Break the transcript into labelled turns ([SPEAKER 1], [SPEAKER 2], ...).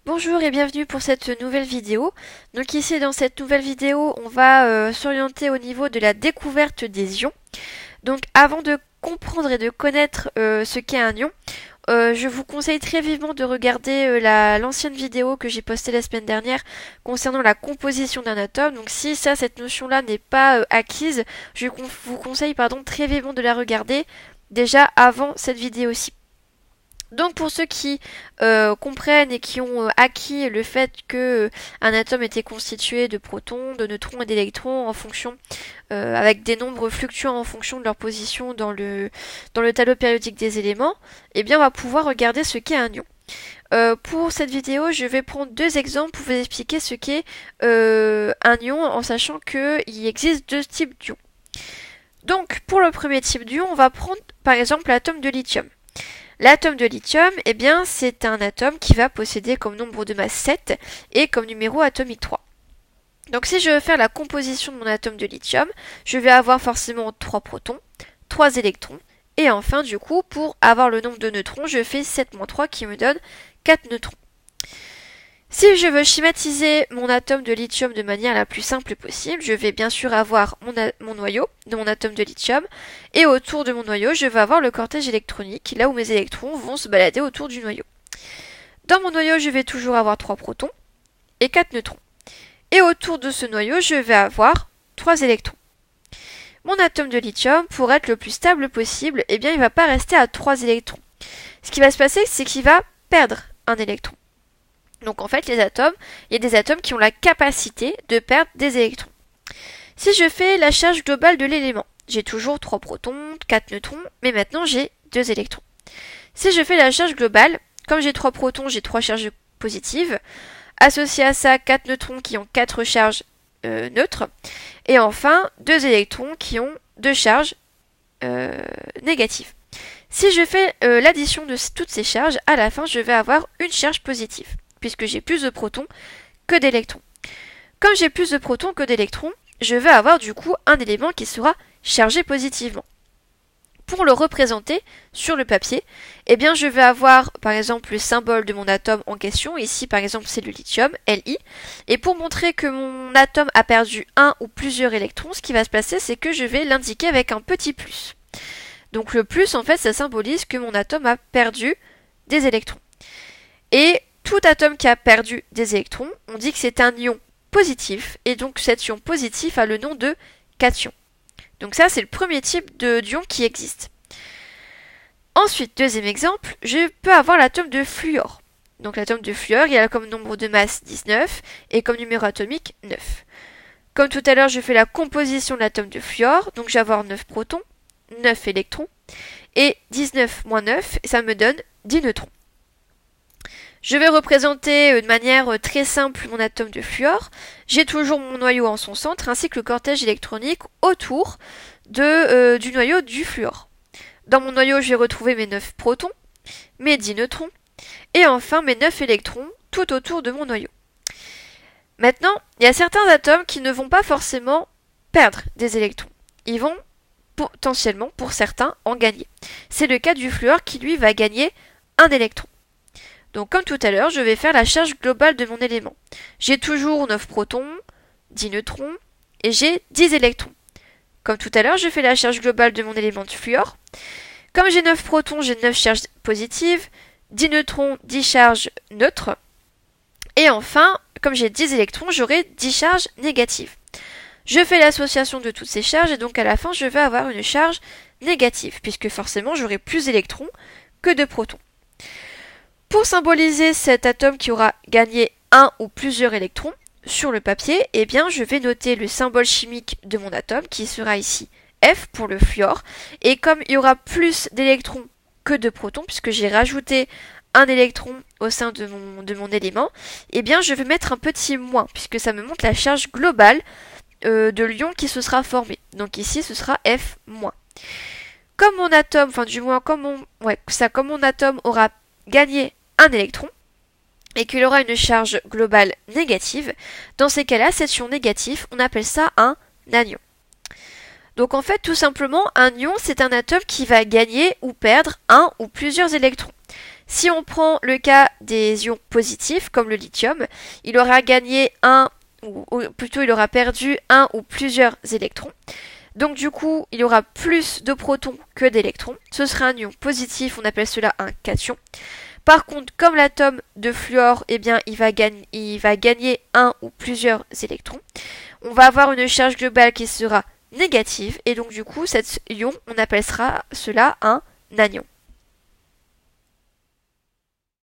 [SPEAKER 1] Bonjour et bienvenue pour cette nouvelle vidéo. Donc ici dans cette nouvelle vidéo, on va s'orienter au niveau de la découverte des ions. Donc avant de comprendre et de connaître ce qu'est un ion, je vous conseille très vivement de regarder l'ancienne vidéo que j'ai postée la semaine dernière concernant la composition d'un atome. Donc si cette notion-là n'est pas acquise, je vous conseille très vivement de la regarder déjà avant cette vidéo-ci. Donc pour ceux qui comprennent et qui ont acquis le fait que un atome était constitué de protons, de neutrons et d'électrons en fonction avec des nombres fluctuants en fonction de leur position dans le tableau périodique des éléments, eh bien on va pouvoir regarder ce qu'est un ion. Pour cette vidéo, je vais prendre deux exemples pour vous expliquer ce qu'est un ion en sachant qu'il existe deux types d'ions. Donc pour le premier type d'ion, on va prendre par exemple l'atome de lithium. L'atome de lithium, eh bien, c'est un atome qui va posséder comme nombre de masse 7 et comme numéro atomique 3. Donc si je veux faire la composition de mon atome de lithium, je vais avoir forcément 3 protons, 3 électrons, et enfin du coup, pour avoir le nombre de neutrons, je fais 7-3 qui me donne 4 neutrons. Si je veux schématiser mon atome de lithium de manière la plus simple possible, je vais bien sûr avoir mon noyau de mon atome de lithium, et autour de mon noyau, je vais avoir le cortège électronique, là où mes électrons vont se balader autour du noyau. Dans mon noyau, je vais toujours avoir 3 protons et 4 neutrons. Et autour de ce noyau, je vais avoir 3 électrons. Mon atome de lithium, pour être le plus stable possible, eh bien, il ne va pas rester à 3 électrons. Ce qui va se passer, c'est qu'il va perdre un électron. Donc en fait, il y a des atomes qui ont la capacité de perdre des électrons. Si je fais la charge globale de l'élément, j'ai toujours 3 protons, 4 neutrons, mais maintenant j'ai 2 électrons. Si je fais la charge globale, comme j'ai 3 protons, j'ai 3 charges positives, associé à ça 4 neutrons qui ont 4 charges neutres, et enfin 2 électrons qui ont 2 charges négatives. Si je fais l'addition de toutes ces charges, à la fin je vais avoir une charge positive, puisque j'ai plus de protons que d'électrons. Comme j'ai plus de protons que d'électrons, je vais avoir du coup un élément qui sera chargé positivement. Pour le représenter sur le papier, eh bien je vais avoir par exemple le symbole de mon atome en question, ici par exemple c'est le lithium, Li, et pour montrer que mon atome a perdu un ou plusieurs électrons, ce qui va se passer c'est que je vais l'indiquer avec un petit plus. Donc le plus en fait ça symbolise que mon atome a perdu des électrons. Et tout atome qui a perdu des électrons, on dit que c'est un ion positif, et donc cet ion positif a le nom de cation. Donc ça, c'est le premier type d'ion qui existe. Ensuite, deuxième exemple, je peux avoir l'atome de fluor. Donc l'atome de fluor, il a comme nombre de masse 19, et comme numéro atomique 9. Comme tout à l'heure, je fais la composition de l'atome de fluor, donc je vais avoir 9 protons, 9 électrons, et 19 moins 9, ça me donne 10 neutrons. Je vais représenter de manière très simple mon atome de fluor. J'ai toujours mon noyau en son centre ainsi que le cortège électronique autour du noyau du fluor. Dans mon noyau, je vais retrouver mes 9 protons, mes 10 neutrons et enfin mes 9 électrons tout autour de mon noyau. Maintenant, il y a certains atomes qui ne vont pas forcément perdre des électrons. Ils vont potentiellement, pour certains, en gagner. C'est le cas du fluor qui, lui, va gagner un électron. Donc comme tout à l'heure, je vais faire la charge globale de mon élément. J'ai toujours 9 protons, 10 neutrons et j'ai 10 électrons. Comme tout à l'heure, je fais la charge globale de mon élément de fluor. Comme j'ai 9 protons, j'ai 9 charges positives, 10 neutrons, 10 charges neutres. Et enfin, comme j'ai 10 électrons, j'aurai 10 charges négatives. Je fais l'association de toutes ces charges et donc à la fin, je vais avoir une charge négative, puisque forcément, j'aurai plus d'électrons que de protons. Pour symboliser cet atome qui aura gagné un ou plusieurs électrons sur le papier, eh bien je vais noter le symbole chimique de mon atome qui sera ici F pour le fluor. Et comme il y aura plus d'électrons que de protons, puisque j'ai rajouté un électron au sein de mon élément, eh bien je vais mettre un petit moins, puisque ça me montre la charge globale de l'ion qui se sera formé. Donc ici ce sera F-. Comme mon atome, enfin du moins comme mon atome aura gagner un électron et qu'il aura une charge globale négative, dans ces cas-là, cet ion négatif, on appelle ça un anion. Donc en fait, tout simplement, un ion, c'est un atome qui va gagner ou perdre un ou plusieurs électrons. Si on prend le cas des ions positifs, comme le lithium, il aura gagné ou plutôt il aura perdu un ou plusieurs électrons. Donc du coup, il y aura plus de protons que d'électrons. Ce sera un ion positif, on appelle cela un cation. Par contre, comme l'atome de fluor, eh bien, il va gagner un ou plusieurs électrons. On va avoir une charge globale qui sera négative, et donc du coup, cet ion, on appellera cela un anion.